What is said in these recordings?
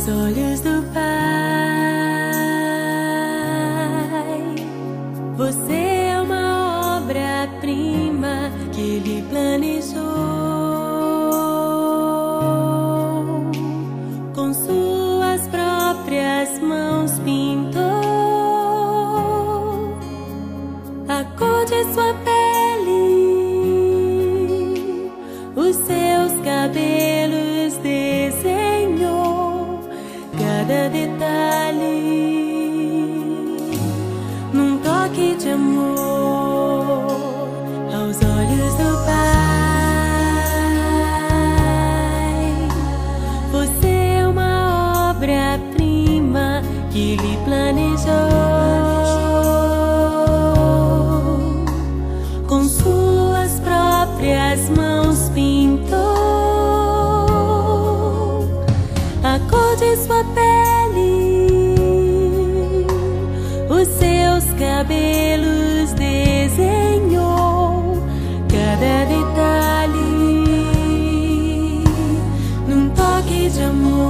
aos olhos do Pai. Você é uma obra-prima que Ele planejou, com suas próprias mãos pintou a cor de sua pele, os seus cabelos desenhou, cada detalhe num toque de amor aos olhos do Pai. Você é uma obra-prima que Ele planejou, com suas próprias mãos pintou a cor de sua pele, os seus cabelos desenhou, cada detalhe num toque de amor.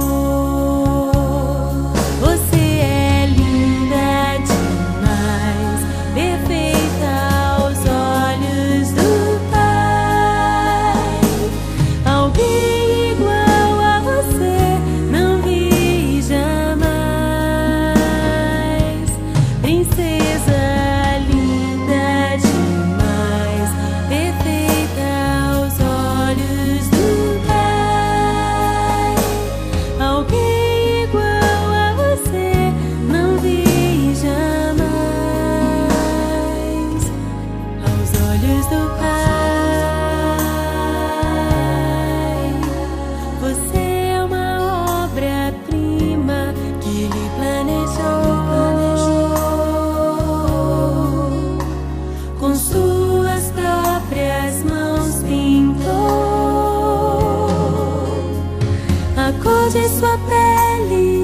Você é linda demais, perfeita aos olhos do Pai. Alguém igual a você não vi jamais. Princesa linda demais, perfeita aos olhos do Pai. Alguém igual a você não vi jamais aos olhos do Pai. Você é uma obra-prima que Ele planejou, com suas próprias mãos pintou a cor de sua pele,